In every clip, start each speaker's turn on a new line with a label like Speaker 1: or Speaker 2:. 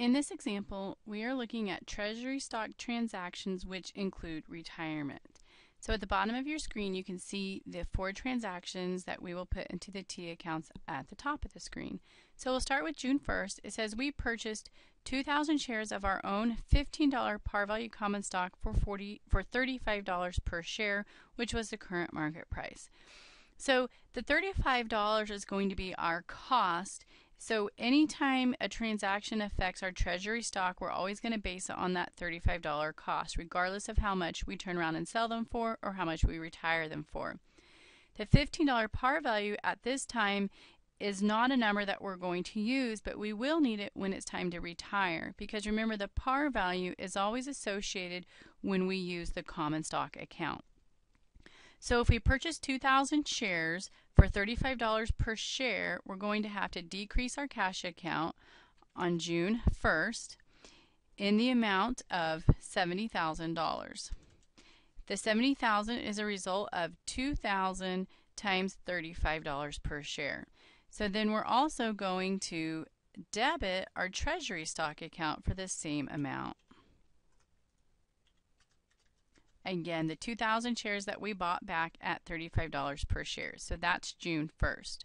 Speaker 1: In this example, we are looking at treasury stock transactions which include retirement. So at the bottom of your screen, you can see the 4 transactions that we will put into the T accounts at the top of the screen. So we'll start with June 1st. It says we purchased 2,000 shares of our own $15 par value common stock for $35 per share, which was the current market price. So the $35 is going to be our cost. So anytime a transaction affects our treasury stock, we're always going to base it on that $35 cost, regardless of how much we turn around and sell them for or how much we retire them for. The $15 par value at this time is not a number that we're going to use, but we will need it when it's time to retire, because remember, the par value is always associated when we use the common stock account. So if we purchase 2,000 shares for $35 per share, we're going to have to decrease our cash account on June 1st in the amount of $70,000. The $70,000 is a result of 2,000 times $35 per share. So then we're also going to debit our treasury stock account for the same amount. Again, the 2,000 shares that we bought back at $35 per share. So that's June 1st.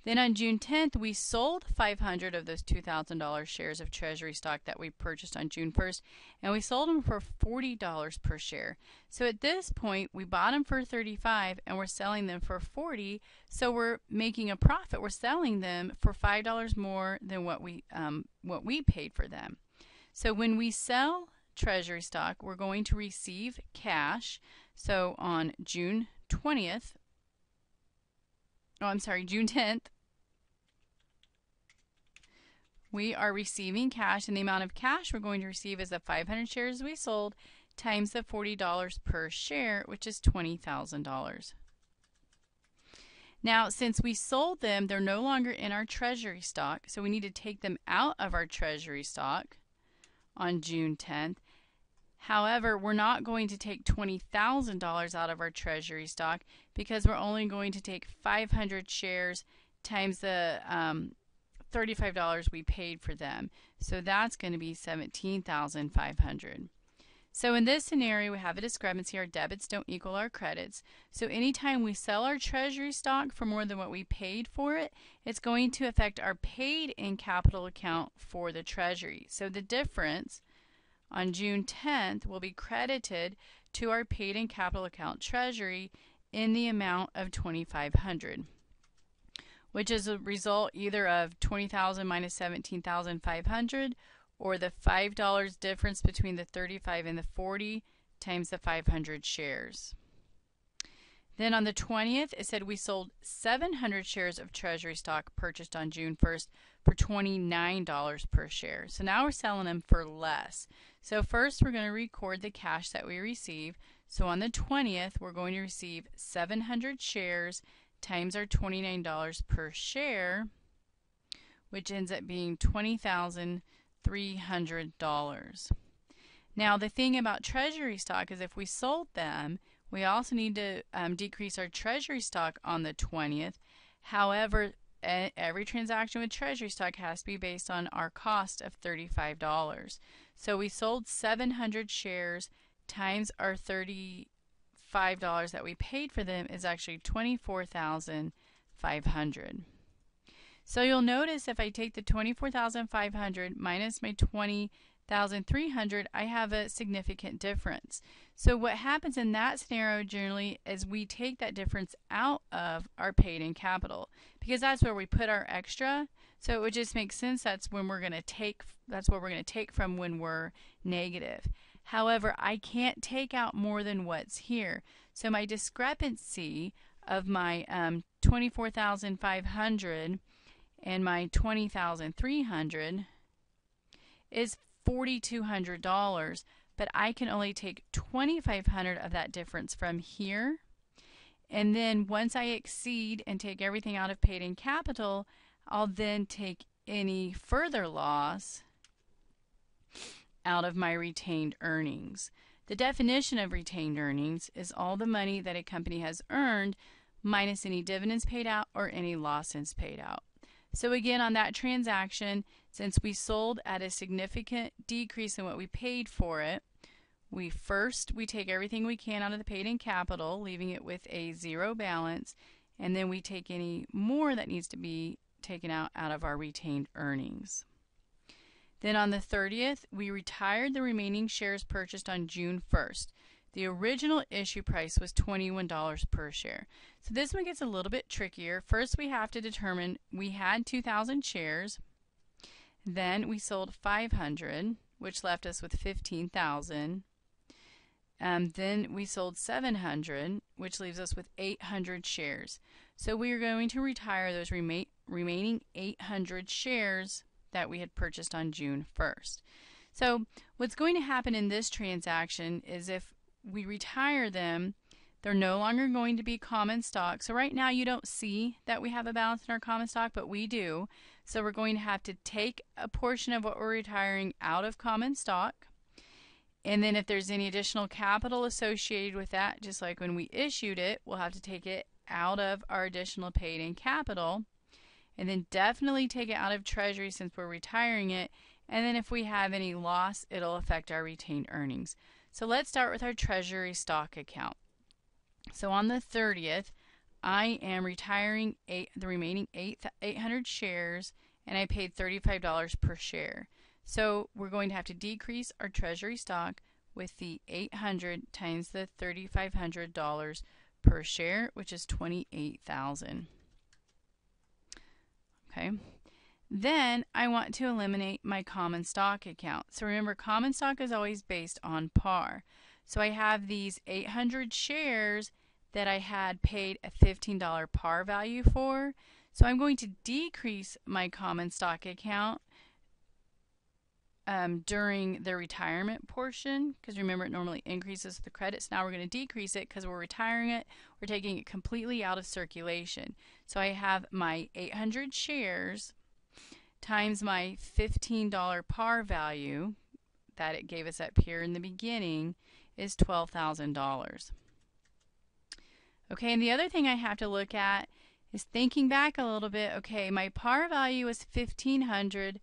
Speaker 1: Then on June 10th, we sold 500 of those $2,000 shares of treasury stock that we purchased on June 1st, and we sold them for $40 per share. So at this point, we bought them for $35 and we're selling them for $40, so we're making a profit. We're selling them for $5 more than what we paid for them. So when we sell treasury stock, we're going to receive cash. So on June 10th, we are receiving cash, and the amount of cash we're going to receive is the 500 shares we sold times the $40 per share, which is $20,000. Now, since we sold them, they're no longer in our treasury stock, so we need to take them out of our treasury stock on June 10th. However, we're not going to take $20,000 out of our treasury stock because we're only going to take 500 shares times the $35 we paid for them. So that's going to be $17,500. So in this scenario, we have a discrepancy. Our debits don't equal our credits. So anytime we sell our treasury stock for more than what we paid for it, it's going to affect our paid-in capital account for the treasury. So the difference on June 10th will be credited to our paid-in capital account treasury in the amount of $2,500, which is a result either of $20,000 minus $17,500 or the $5 difference between the 35 and the 40 times the 500 shares. Then on the 20th, it said we sold 700 shares of treasury stock purchased on June 1st for $29 per share. So now we're selling them for less. So first we're going to record the cash that we receive. So on the 20th, we're going to receive 700 shares times our $29 per share, which ends up being $20,300. Now the thing about treasury stock is if we sold them, we also need to decrease our treasury stock on the 20th. However, every transaction with treasury stock has to be based on our cost of $35. So we sold 700 shares times our $35 that we paid for them is actually $24,500. So you'll notice if I take the $24,500 minus my $20,300, I have a significant difference. So what happens in that scenario generally is we take that difference out of our paid-in capital because that's where we put our extra. So it would just make sense that's when we're going to take, that's what we're going to take from when we're negative. However, I can't take out more than what's here. So my discrepancy of my $24,500 and my $20,300 is $4,200, but I can only take $2,500 of that difference from here. And then once I exceed and take everything out of paid-in capital, I'll then take any further loss out of my retained earnings. The definition of retained earnings is all the money that a company has earned minus any dividends paid out or any losses paid out. So again, on that transaction, since we sold at a significant decrease in what we paid for it, we take everything we can out of the paid-in capital, leaving it with a zero balance, and then we take any more that needs to be taken out of our retained earnings. Then on the 30th, we retired the remaining shares purchased on June 1st. The original issue price was $21 per share. So this one gets a little bit trickier. First, we have to determine we had 2,000 shares. Then we sold 500, which left us with 15,000. Then we sold 700, which leaves us with 800 shares. So we are going to retire those remaining 800 shares that we had purchased on June 1st. So what's going to happen in this transaction is if we retire them, they're no longer going to be common stock. So right now you don't see that we have a balance in our common stock, but we do. So we're going to have to take a portion of what we're retiring out of common stock. And then if there's any additional capital associated with that, just like when we issued it, we'll have to take it out of our additional paid-in capital. And then definitely take it out of Treasury since we're retiring it. And then if we have any loss, it'll affect our retained earnings. So let's start with our Treasury stock account. So on the 30th, I am retiring the remaining 800 shares, and I paid $35 per share. So we're going to have to decrease our Treasury stock with the 800 times the $3,500 per share, which is $28,000. Okay. Then I want to eliminate my common stock account. So remember, common stock is always based on par. So I have these 800 shares that I had paid a $15 par value for. So I'm going to decrease my common stock account during the retirement portion, because remember it normally increases the credits. Now we're going to decrease it because we're retiring it. We're taking it completely out of circulation. So I have my 800 shares times my $15 par value that it gave us up here in the beginning is $12,000. Okay, and the other thing I have to look at is thinking back a little bit. Okay, my par value was $1,500,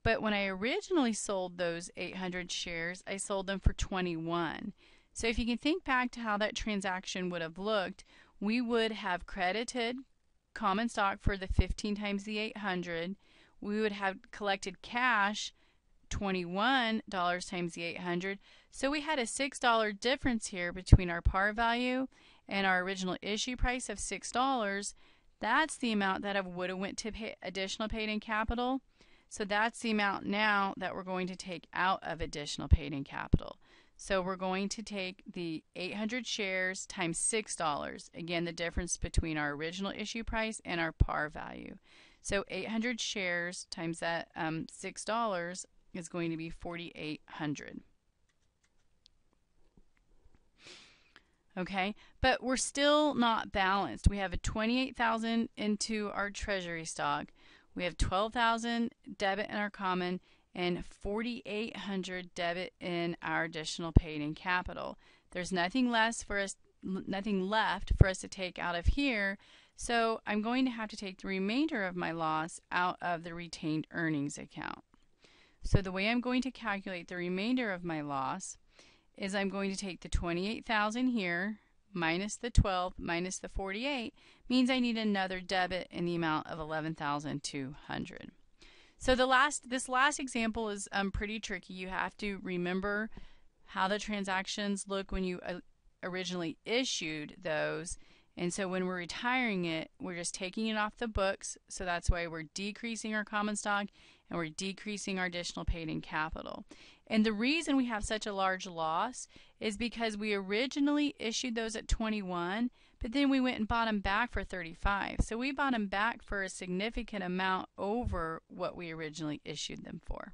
Speaker 1: but when I originally sold those 800 shares, I sold them for $21. So if you can think back to how that transaction would have looked, we would have credited common stock for the 15 times the 800. We would have collected cash, $21 times the 800. So we had a $6 difference here between our par value and our original issue price of $6. That's the amount that would have went to additional paid-in capital. So that's the amount now that we're going to take out of additional paid-in capital. So we're going to take the 800 shares times $6. Again, the difference between our original issue price and our par value. So 800 shares times that $6 is going to be $4,800. Okay, but we're still not balanced. We have a $28,000 into our treasury stock. We have $12,000 debit in our common and $4,800 debit in our additional paid-in capital. There's nothing left for us to take out of here, so I'm going to have to take the remainder of my loss out of the retained earnings account. So the way I'm going to calculate the remainder of my loss is I'm going to take the $28,000 here minus the 12 minus the 48 means I need another debit in the amount of $11,200. So this last example is pretty tricky. You have to remember how the transactions look when you originally issued those. And so when we're retiring it, we're just taking it off the books. So that's why we're decreasing our common stock and we're decreasing our additional paid-in capital. And the reason we have such a large loss is because we originally issued those at 21, but then we went and bought them back for 35. So we bought them back for a significant amount over what we originally issued them for.